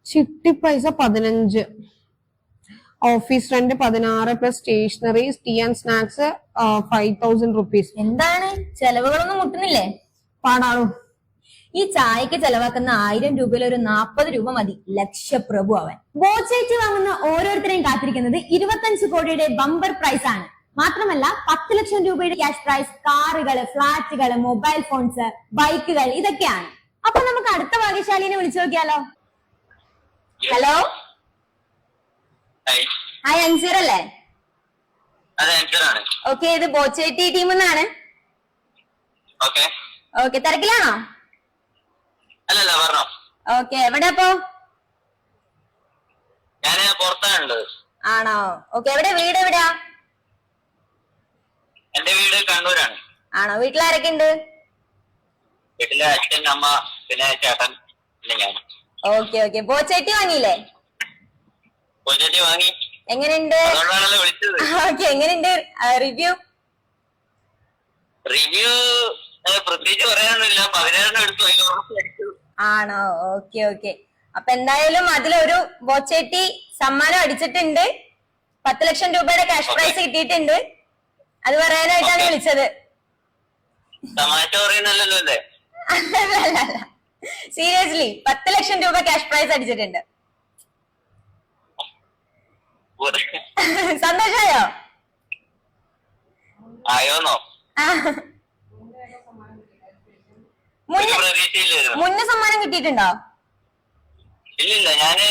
ചിട്ടി പൈസ 15, office rent 16 plus stationery tea and snacks 5000 rupees. എന്താണ് ചെലവുകളൊന്നും മുട്ടുന്നില്ലേ? പാടാണോ? ഈ ചായക്ക് ചെലവാക്കുന്ന 1000 രൂപയിൽ ഒരു 40 രൂപ മതി ലക്ഷപ്രഭു ആവാൻ. ബോച്ചേറ്റി വാങ്ങുന്ന ഓരോരുത്തരെയും കാത്തിരിക്കുന്നത് 25 കോടിയുടെ ബമ്പർ പ്രൈസ് ആണ്. മാത്രമല്ല 10 ലക്ഷം രൂപയുടെ ക്യാഷ് പ്രൈസ്, കാറുകള്, ഫ്ലാറ്റുകള്, മൊബൈൽ ഫോൺസ്, ബൈക്കുകൾ, ഇതൊക്കെയാണ്. അപ്പൊ നമുക്ക് അടുത്ത ഭാഗ്യശാലിനെ വിളിച്ചു നോക്കിയാലോ? ഹലോ, ഹായ്, അൻസീർ അല്ലേ? ഓക്കെ, ഇത് ബോച്ചേറ്റി ടീമിൽ നിന്നാണ്. ഓക്കെ, തിരക്കിലാണോ? ഓക്കെ, എവിടെ അപ്പോ? ആണോ? ഓക്കെ, എവിടെ വീട്? എവിടെയാ? എന്റെ വീട് കണ്ണൂരാണ്. ആണോ? വീട്ടിലാരൊക്കെ ഉണ്ട്? വീട്ടിലെ അച്ഛൻ, അമ്മ, പിന്നെ ചേട്ടൻ, പിന്നെ ഞാൻ. ഓക്കെ ഓക്കെ, ബോച്ചേറ്റി വാങ്ങിയില്ലേ? ബോച്ചേറ്റി വാങ്ങി. എങ്ങനെയുണ്ട്? അതുകൊണ്ടാണല്ലോ വിളിച്ചത്. ഓക്കെ, എങ്ങനെയുണ്ട് റിവ്യൂ? പ്രത്യേകിച്ച് പറയാനൊന്നുമില്ല. 17 എടുത്തു. ആണോ? ഓക്കെ ഓക്കെ, അപ്പൊ എന്തായാലും അതിലൊരു ബോച്ചേറ്റി സമ്മാനം അടിച്ചിട്ടുണ്ട്. 10 ലക്ഷം രൂപയുടെ ക്യാഷ് പ്രൈസ് കിട്ടിയിട്ടുണ്ട്. അത് പറയാനായിട്ടാണ് വിളിച്ചത്. സീരിയസ്ലി 10 ലക്ഷം രൂപ ക്യാഷ് പ്രൈസ് അടിച്ചിട്ടുണ്ട്. സന്തോഷമായോ? ആയോന്നോ? മുന്നേ സമ്മാനം കിട്ടിയിട്ടുണ്ടോ? ഇല്ലില്ല, ഞാന്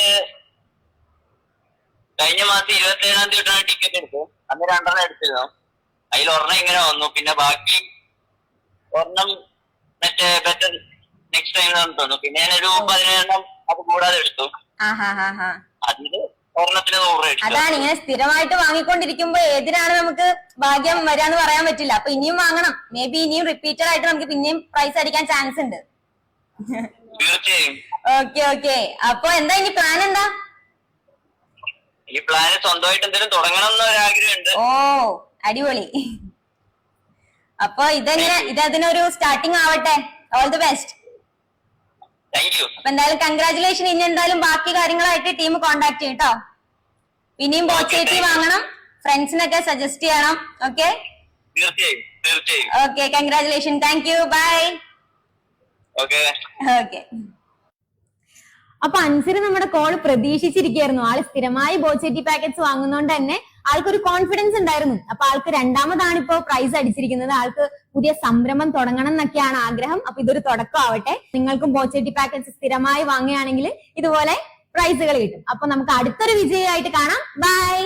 കഴിഞ്ഞ മാസം 27-ാം തീയതിയാണ് ടിക്കറ്റ് എടുത്തത്. അന്ന് 2 എടുത്തിരുന്നു. അതിൽ ഒരെണ്ണം ഇങ്ങനെ വന്നു. പിന്നെ ബാക്കി ഒരെണ്ണം മറ്റേ ബെറ്റർ നെക്സ്റ്റ് ടൈം തോന്നുന്നു. പിന്നെ ഞാനൊരു 17 അത് കൂടാതെ എടുത്തു. അതില് ഒരെണ്ണത്തിന് 100 രൂപ. അതാണ്, ഇങ്ങനെ സ്ഥിരമായിട്ട് വാങ്ങിക്കൊണ്ടിരിക്കുമ്പോ ഏതിനാണ് നമുക്ക് ഭാഗ്യം വരാന്ന് പറയാൻ പറ്റില്ല. അപ്പൊ ഇനിയും വാങ്ങണം. മേ ബി ഇനിയും റിപ്പീറ്റഡ് ആയിട്ട് നമുക്ക് പിന്നെയും പ്രൈസ് അടിക്കാൻ ചാൻസ് ഉണ്ട്. തീർച്ചയായും. ഓക്കെ ഓക്കെ, അപ്പൊ എന്താ ഇനി പ്ലാൻ? എന്താ ഈ പ്ലാന്? സ്വന്തമായിട്ട് എന്തെങ്കിലും തുടങ്ങണം എന്നൊരു ആഗ്രഹമുണ്ട്. ഓ, അടിപൊളി. അപ്പൊ ഇതിനൊരു സ്റ്റാർട്ടിങ് ആവട്ടെ. All the best. അപ്പൊ എന്തായാലും കൺഗ്രാചുലേഷൻ. ഇനി എന്തായാലും ബാക്കി കാര്യങ്ങളായിട്ട് ടീം കോണ്ടാക്ട് ചെയ്യും കേട്ടോ. ഇനിയും ബോച്ചേറ്റി വാങ്ങണം, ഫ്രണ്ട്സിനൊക്കെ സജസ്റ്റ് ചെയ്യണം. Okay okay, congratulation. Thank you, bye. Okay. അപ്പൊ അൻസർ നമ്മുടെ കോള് പ്രതീക്ഷിച്ചിരിക്കുകയായിരുന്നു. ആള് സ്ഥിരമായി ബോച്ചേറ്റി പാക്കറ്റ്സ് വാങ്ങുന്നോണ്ട് തന്നെ ആൾക്കൊരു കോൺഫിഡൻസ് ഉണ്ടായിരുന്നു. അപ്പൊ ആൾക്ക് രണ്ടാമതാണ് ഇപ്പോ പ്രൈസ് അടിച്ചിരിക്കുന്നത്. ആൾക്ക് പുതിയ സംരംഭം തുടങ്ങണം എന്നൊക്കെയാണ് ആഗ്രഹം. അപ്പൊ ഇതൊരു തുടക്കം ആവട്ടെ. നിങ്ങൾക്കും ബോച്ചേറ്റി പാക്കറ്റ്സ് സ്ഥിരമായി വാങ്ങുകയാണെങ്കിൽ ഇതുപോലെ പ്രൈസുകൾ കിട്ടും. അപ്പൊ നമുക്ക് അടുത്തൊരു വിജയമായിട്ട് കാണാം. ബൈ.